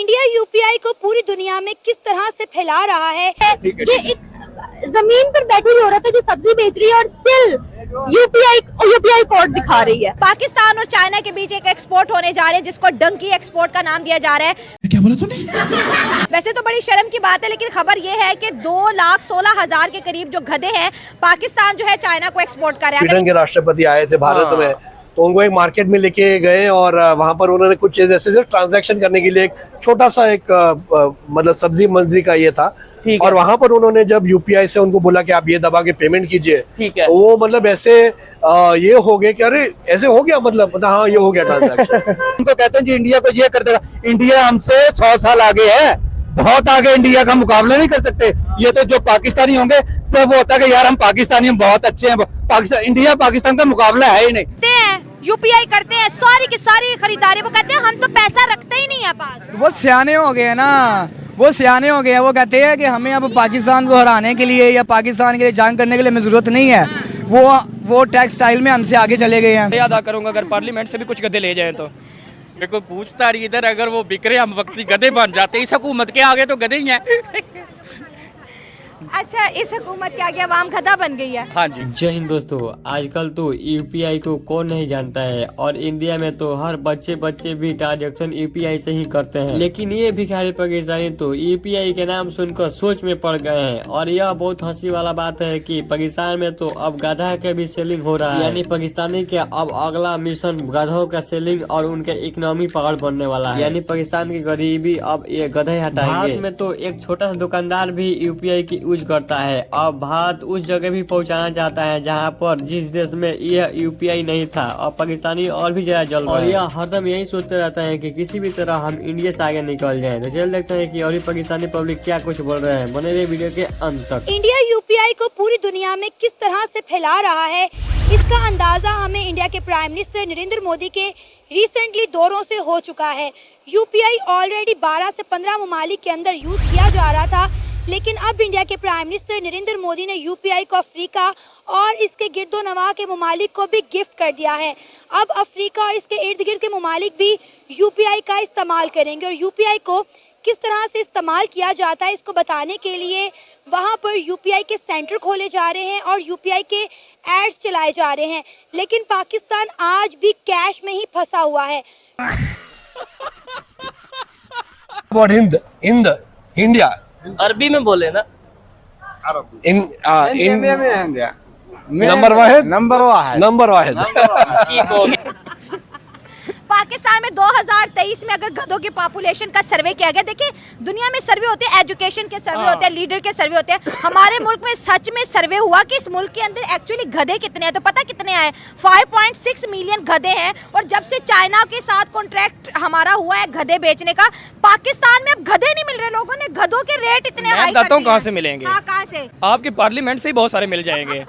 India UPI को पूरी दुनिया में किस तरह से फैला रहा है। ये एक जमीन पर बैठी हुई औरत है जो सब्जी बेच रही है और स्टिल यूपीआई कोड दिखा रही है। पाकिस्तान और चाइना के बीच एक एक्सपोर्ट होने जा रहे हैं जिसको डंकी एक्सपोर्ट का नाम दिया जा रहा है। क्या बोला तूने? वैसे तो बड़ी शर्म की बात है, लेकिन खबर ये है कि 2,16,000 के करीब जो गधे हैं पाकिस्तान जो है चाइना को एक्सपोर्ट कर रहा है। स्वीडन के राष्ट्रपति आए थे भारत में, तो उनको एक मार्केट में लेके गए और वहां पर उन्होंने कुछ चीज ऐसे ट्रांजैक्शन करने के लिए एक छोटा सा एक मतलब सब्जी मंडी का ये था। और वहां पर उन्होंने जब यूपीआई से उनको बोला कि आप ये दबा के पेमेंट कीजिए, तो वो मतलब ऐसे ये हो गए कि अरे ऐसे हो गया, मतलब हाँ ये हो गया ट्रांजैक्शन। उनको कहते हैं जी इंडिया को ये कर देगा। इंडिया हमसे 100 साल आगे है, बहुत आगे। इंडिया का मुकाबला नहीं कर सकते। ये तो जो पाकिस्तानी होंगे सब वो होता है कि यार हम पाकिस्तानी हम बहुत अच्छे हैं। पाकिस्तान इंडिया पाकिस्तान का मुकाबला है ही नहीं। यूपीआई करते हैं सारी की सारी खरीदारी, वो कहते हैं हम तो पैसा रखते ही नहीं है पास। वो सियाने हो गए ना, वो सियाने हो गए। वो कहते हैं कि हमें अब पाकिस्तान को हराने के लिए या पाकिस्तान के लिए जंग करने के लिए हमें जरूरत नहीं है। वो टेक्सटाइल में हमसे आगे चले गए हैं। अदा करूंगा अगर पार्लियामेंट से भी कुछ गधे ले जाएं तो। मेरे को पूछता रही इधर, अगर वो बिक रहे हम वक्ती गधे बन जाते। इस हुकूमत के आगे तो गधे ही हैं। अच्छा, इस हुकूमत के आगे आवाम गधा बन गई है। हाँ जी। जय हिंद दोस्तों, आजकल तो यूपीआई को कौन नहीं जानता है और इंडिया में तो हर बच्चे भी ट्रांजेक्शन यूपीआई से ही करते हैं। लेकिन ये भिखारी पाकिस्तानी तो यूपीआई के नाम सुनकर सोच में पड़ गए हैं। और यह बहुत हंसी वाला बात है कि पाकिस्तान में तो अब गधा के भी सेलिंग हो रहा है। यानी पाकिस्तानी के अब अगला मिशन गधों का सेलिंग और उनके इकोनॉमी पावर बनने वाला है। यानी पाकिस्तान की गरीबी अब ये गधे हटाएंगे। भारत में तो एक छोटा सा दुकानदार भी यूपीआई की यूज करता है। अब भारत उस जगह भी पहुंचाना चाहता है जहां पर जिस देश में यह यूपीआई नहीं था, और पाकिस्तानी और भी ज्यादा जल रहे हैं। और यह हरदम यही सोचते रहता है कि किसी भी तरह हम इंडिया से आगे निकल जाएं। तो चल देखते हैं कि और पाकिस्तानी पब्लिक क्या कुछ बोल रहे हैं। बने रहिए वीडियो के अंत तक। इंडिया यूपीआई को पूरी दुनिया में किस तरह से फैला रहा है, इसका अंदाजा हमें इंडिया के प्राइम मिनिस्टर नरेंद्र मोदी के रिसेंटली दौरों से हो चुका है। यूपीआई ऑलरेडी 12 से 15 ममालिक के अंदर यूज किया जा रहा था, लेकिन अब इंडिया के प्राइम मिनिस्टर नरेंद्र मोदी ने यूपीआई को अफ्रीका और इसके गिरदो नवाह के ममालिक को भी गिफ्ट कर दिया है। अब अफ्रीका और इसके इर्द गिर्द के ममालिक भी यूपीआई का इस्तेमाल करेंगे और यूपीआई को किस तरह से इस्तेमाल किया जाता है इसको बताने के लिए वहाँ पर यूपीआई के सेंटर खोले जा रहे हैं और यूपीआई के एड्स चलाए जा रहे हैं। लेकिन पाकिस्तान आज भी कैश में ही फंसा हुआ है। इंडिया अरबी में बोले ना। नंबर वाहिद। ठीक हो गया। पाकिस्तान में 2023 में अगर गधों की पॉपुलेशन का सर्वे किया गया, देखिए दुनिया में सर्वे होते हैं, एजुकेशन के सर्वे होते हैं, लीडर के सर्वे होते हैं। हमारे मुल्क में सच में सर्वे हुआ कि इस मुल्क के अंदर एक्चुअली गधे कितने हैं, तो पता कितने आए? 5.6 मिलियन गधे हैं। और जब से चाइना के साथ कॉन्ट्रैक्ट हमारा हुआ है गधे बेचने का, पाकिस्तान में अब गधे नहीं मिल रहे। लोगों ने गधों के रेट इतने हाई कर दिए। कहाँ से मिलेंगे? कहाँ से? आपके पार्लियामेंट से ही बहुत सारे मिल जाएंगे।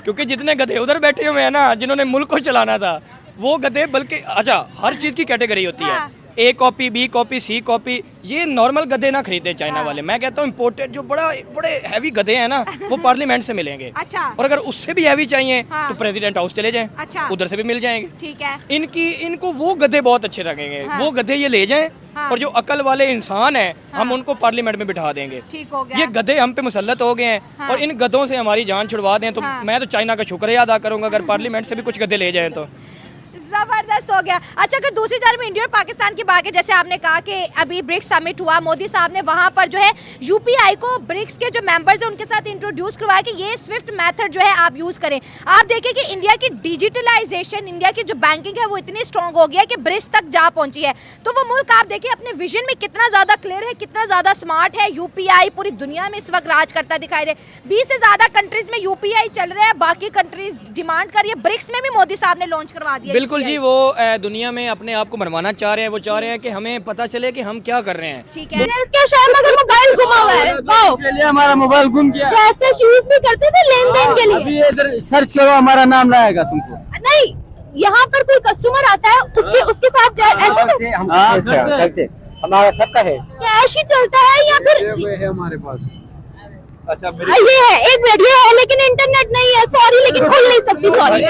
क्योंकि जितने गधे उधर बैठे हुए हैं ना, जिन्होंने मुल्क को चलाना था, वो गधे, बल्कि अच्छा हर चीज की कैटेगरी होती है। A copy, B copy, C copy. ये नॉर्मल गधे ना खरीदे चाइना वाले। मैं कहता हूँ इम्पोर्टेड जो बड़े हैवी गधे हैं ना, वो पार्लियामेंट से मिलेंगे। अच्छा। और अगर उससे भी हैवी चाहिए तो प्रेसिडेंट हाउस चले जाएं। अच्छा। उधर से भी मिल जाएंगे। ठीक है। इनको वो गधे बहुत अच्छे लगेंगे। वो गधे ये ले जाएं। और जो अकल वाले इंसान हैं, हम उनको पार्लियामेंट में बिठा देंगे। ठीक हो गया। ये गधे हम पे मुसल्लत हो गए हैं और इन गधों से हमारी जान छुड़वा दें तो मैं तो चाइना का शुक्रिया अदा करूंगा अगर पार्लियामेंट से भी कुछ गधे ले जाएं तो। जबरदस्त हो गया। अच्छा, अगर दूसरी तरफ इंडिया और पाकिस्तान की बात है, जैसे आपने कहा कि अभी ब्रिक्स समिट हुआ, मोदी साहब ने वहां पर जो है यूपीआई को ब्रिक्स के जो मेंबर्स हैं उनके साथ इंट्रोड्यूस करवाया कि ये स्विफ्ट मेथड जो है आप यूज करें। आप देखिए कि इंडिया की डिजिटलाइजेशन, इंडिया की जो बैंकिंग है वो इतनी स्ट्रॉन्ग हो गया है कि ब्रिक्स तक जा पहुंची है। तो वो मुल्क आप देखिए अपने विजन में कितना ज्यादा क्लियर है, कितना ज्यादा स्मार्ट है। यूपीआई पूरी दुनिया में इस वक्त राज करता दिखाई दे। 20 से ज्यादा कंट्रीज में यूपीआई चल रहा है, बाकी कंट्रीज डिमांड कर रही है। ब्रिक्स में भी मोदी साहब ने लॉन्च करवा दिया। बिल्कुल जी, वो दुनिया में अपने आप को मनवाना चाह रहे हैं। वो चाह रहे हैं कि हमें पता चले कि हम क्या कर रहे हैं। ठीक है। इसके शहर में अगर मोबाइल गुमा हुआ है, हमारा मोबाइल गुम गया। जैसे यूज भी करते थे लेन देन के लिए। अभी इधर सर्च करो, हमारा नाम लाएगा तुमको। नहीं, यहाँ पर कोई कस्टमर आता है उसके साथ ऐसे हमारा सबका है। कैश ही चलता है या फिर है हमारे पास। अच्छा ये है, एक मिनट, ये है लेकिन इंटरनेट नहीं है, सॉरी, लेकिन खुल नहीं सकती, सॉरी,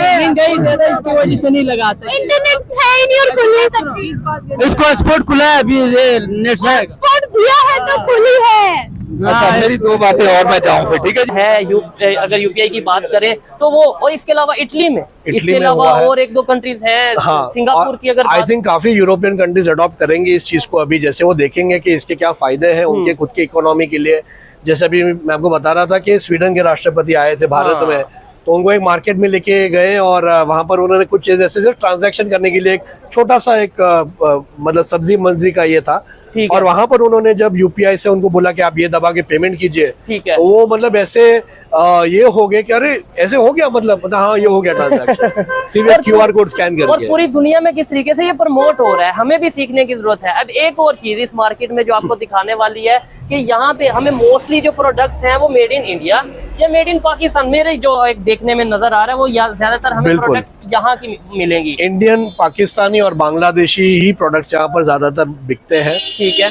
इसकी वजह से नहीं लगा सकते। इंटरनेट है ही नहीं और खुल नहीं सकती। इसको एक्सपोर्ट खुला है अभी, ये नेट से। एक्सपोर्ट दिया है तो खुली है। अच्छा मेरी दो बातें और मैं जाऊँ फिर, ठीक है। अगर यूपीआई की बात करें तो वो, और इसके अलावा इटली में इसके में अलावा हुआ है। और एक दो कंट्रीज हैं, हाँ, सिंगापुर की अगर आई बात, थिंक काफी यूरोपियन कंट्रीज अडॉप्ट करेंगे इस चीज को अभी, जैसे वो देखेंगे कि इसके क्या फायदे हैं उनके खुद की इकोनॉमी के लिए। जैसे अभी मैं आपको बता रहा था कि स्वीडन के राष्ट्रपति आए थे भारत में, तो उनको एक मार्केट में लेके गए और वहां पर उन्होंने कुछ चीज ऐसे सिर्फ ट्रांजैक्शन करने के लिए एक छोटा सा एक मतलब सब्जी मंडी का ये था। ठीक है। और वहां पर उन्होंने जब यूपीआई से उनको बोला कि आप ये दबा के पेमेंट कीजिए, ठीक है। तो वो मतलब ऐसे ये हो गए कि अरे ऐसे हो गया, मतलब हाँ ये हो गया ट्रांजैक्शन सिर्फ क्यूआर कोड स्कैन और करके। पूरी दुनिया में किस तरीके से ये प्रमोट हो रहा है, हमें भी सीखने की जरूरत है। अब एक और चीज इस मार्केट में जो आपको दिखाने वाली है कि यहाँ पे हमें मोस्टली जो प्रोडक्ट्स हैं वो मेड इन इंडिया या मेड इन पाकिस्तान, मेरे जो एक देखने में नजर आ रहा है वो ज्यादातर हमें बिल्कुल। प्रोडक्ट्स यहाँ की मिलेंगी। इंडियन, पाकिस्तानी और बांग्लादेशी ही प्रोडक्ट्स यहाँ पर ज्यादातर बिकते हैं। ठीक है।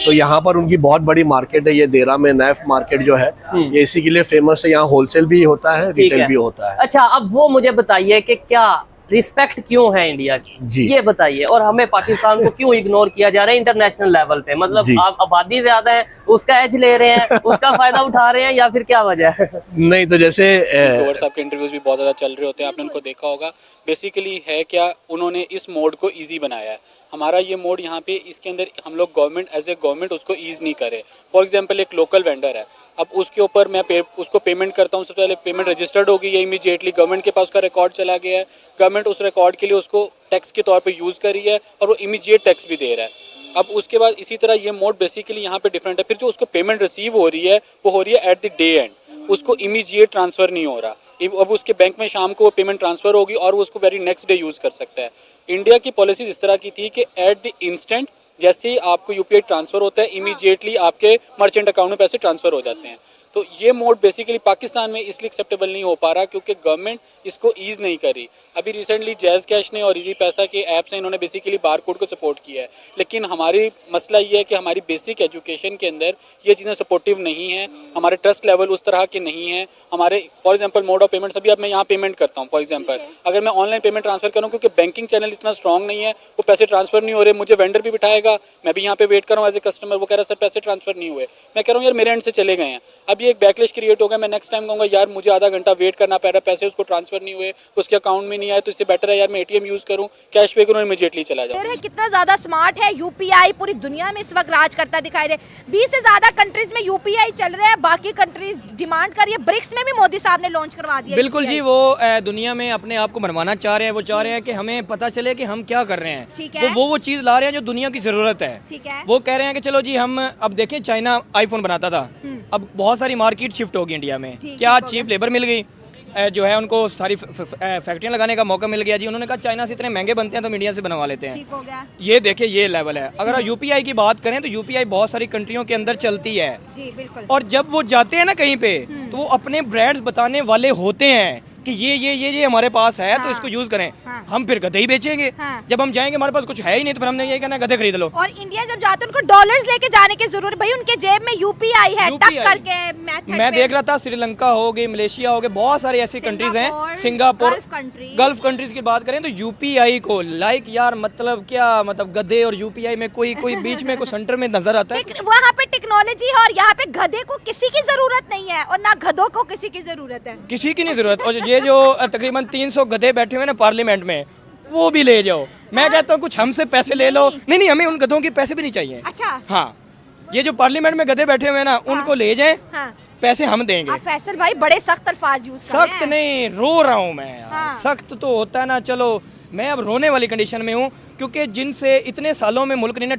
तो यहाँ पर उनकी बहुत बड़ी मार्केट है, ये देरा में नैफ मार्केट जो है ये इसी के लिए फेमस है। यहाँ होलसेल भी होता है, ठीक रिटेल है। भी होता है। अच्छा, अब वो मुझे बताइए कि क्या रिस्पेक्ट क्यों है इंडिया की, जी। ये बताइए, और हमें पाकिस्तान को क्यों इग्नोर किया जा रहा है इंटरनेशनल लेवल पे? मतलब जी। आप आबादी ज्यादा है, उसका एज ले रहे हैं, उसका फायदा उठा रहे हैं, या फिर क्या वजह है? नहीं तो जैसे ग्रोवर साहब के इंटरव्यूज भी बहुत ज़्यादा चल रहे होते हैं, आपने उनको देखा होगा। बेसिकली है क्या, उन्होंने इस मोड को इजी बनाया है। हमारा ये मोड यहाँ पे, इसके अंदर हम लोग गवर्नमेंट एज ए गवर्नमेंट उसको ईज नहीं करे। फॉर एग्जांपल एक लोकल वेंडर है, अब उसके ऊपर मैं उसको पेमेंट करता हूँ, सबसे पहले पेमेंट रजिस्टर्ड होगी या इमीडिएटली गवर्नमेंट के पास उसका रिकॉर्ड चला गया है, गवर्नमेंट उस रिकॉर्ड के लिए उसको टैक्स के तौर पे यूज़ करी है और वो इमीडिएट टैक्स भी दे रहा है। अब उसके बाद इसी तरह ये मोड बेसिकली यहाँ पे डिफरेंट है। फिर जो उसको पेमेंट रिसीव हो रही है वो हो रही है एट द डे एंड, उसको इमीडिएट ट्रांसफ़र नहीं हो रहा। अब उसके बैंक में शाम को वो पेमेंट ट्रांसफ़र होगी और वो उसको वेरी नेक्स्ट डे यूज़ कर सकता है। इंडिया की पॉलिसी इस तरह की थी कि एट द इंस्टेंट जैसे ही आपको यूपीआई ट्रांसफ़र होता है इमीडिएटली आपके मर्चेंट अकाउंट में पैसे ट्रांसफ़र हो जाते हैं। तो ये मोड बेसिकली पाकिस्तान में इसलिए एक्सेप्टेबल नहीं हो पा रहा क्योंकि गवर्नमेंट इसको ईज़ नहीं करी। अभी रिसेंटली जैज़ कैश ने और इजी पैसा के ऐप्स ने इन्होंने बेसिकली बारकोड को सपोर्ट किया है, लेकिन हमारी मसला ये है कि हमारी बेसिक एजुकेशन के अंदर ये चीज़ें सपोर्टिव नहीं हैं, हमारे ट्रस्ट लेवल उस तरह के नहीं हैं। हमारे for example mode of payments, अभी अब मैं यहाँ पेमेंट करता हूँ फॉर एग्जांपल, अगर मैं ऑनलाइन पेमेंट ट्रांसफर करूँ क्योंकि बैंकिंग चैनल इतना स्ट्रॉन्ग नहीं है, वो पैसे ट्रांसफर नहीं हो रहे, मुझे वेंडर भी बिठाएगा, मैं भी यहाँ पे वेट कर रहा हूँ एज ए कस्टमर, वो कह रहा है सर पैसे ट्रांसफर नहीं हुए। मैं कह रहा हूँ यार मेरे एंड से चले गए हैं। अब ये एक बैकलिश क्रिएट हो गया, मैं नेक्स्ट टाइम कहूँगा यार मुझे आधा घंटा वेट करना पड़ रहा है, पैसे उसको ट्रांसफर नहीं हुए, उसके अकाउंट में नहीं आए, तो इससे बेटर है यार मैं एटीएम यूज़ करूँ, कैश पे करूँ, इमीडिएटली चला जाऊँ। कितना ज्यादा स्मार्ट है यूपीआई, पूरी दुनिया में इस वक्त राज करता दिखाई दे। 20 से ज्यादा कंट्रीज में यूपीआई चल रहा है, बाकी कंट्रीज डिमांड कर रही है। ब्रिक्स में भी मोदी साहब ने लॉन्च करवा दिया। बिल्कुल जी, वो दुनिया में अपने आप को मनवाना चाह रहे हैं। वो चाह रहे हैं कि हमें पता चले कि हम क्या कर रहे हैं। ठीक है। वो चीज़ ला रहे हैं जो दुनिया की ज़रूरत है। ठीक है। वो कह रहे हैं कि चलो जी हम, अब देखें चाइना आईफोन बनाता था, अब बहुत सारी मार्केट शिफ्ट होगी इंडिया में। क्या चीप लेबर मिल गई, जो है उनको सारी फैक्ट्रियाँ लगाने का मौका मिल गया जी। उन्होंने कहा चाइना से इतने महंगे बनते हैं तो हम इंडिया से बनवा लेते हैं। ठीक हो गया। ये देखिए ये लेवल है। अगर यूपीआई की बात करें तो यूपीआई बहुत सारी कंट्रियों के अंदर चलती है जी बिल्कुल। और जब वो जाते हैं ना कहीं पे तो वो अपने ब्रांड्स बताने वाले होते हैं कि ये हमारे पास है। हाँ। तो इसको यूज करें। हाँ। हम फिर गधे ही बेचेंगे। हाँ। जब हम जाएंगे हमारे पास कुछ है ही नहीं तो फिर हमने ये कहना गधे खरीद लो। और इंडिया जब जाते हैं उनको डॉलर्स लेके जाने की जरूरत, भाई उनके जेब में यूपीआई है, टक UPI करके मेथड मैं देख रहा था श्रीलंका हो गई, मलेशिया हो गए, बहुत सारी ऐसी कंट्रीज हैं, सिंगापुर, गल्फ कंट्रीज की बात करें तो यूपीआई को लाइक यार मतलब क्या, मतलब गधे और यूपीआई में कोई बीच में कोई सेंटर में नजर आता है। वहाँ पे टेक्नोलॉजी है और यहाँ पे गधे को किसी की जरूरत नहीं है और ना गधों को किसी की जरूरत है। किसी की नहीं जरूरत। और ये जो तकरीबन 300 गधे बैठे हुए ना पार्लियामेंट में, वो भी ले जाओ। मैं कहता हूँ कुछ हमसे पैसे ले लो। नहीं हमें उन गधों के पैसे भी नहीं चाहिए। अच्छा। हाँ, ये जो पार्लियामेंट में गधे बैठे हुए हैं ना, उनको ले जाएं। हाँ। पैसे हम देंगे। आप फैसल भाई बड़े सख्त अल्फाज यूज कर रहे हैं। सख्त नहीं, रो रहा हूँ मैं यार। हाँ। सख्त तो होता है ना, चलो मैं अब रोने वाली कंडीशन में हूँ क्योंकि जिनसे इतने सालों में मुल्क ने ना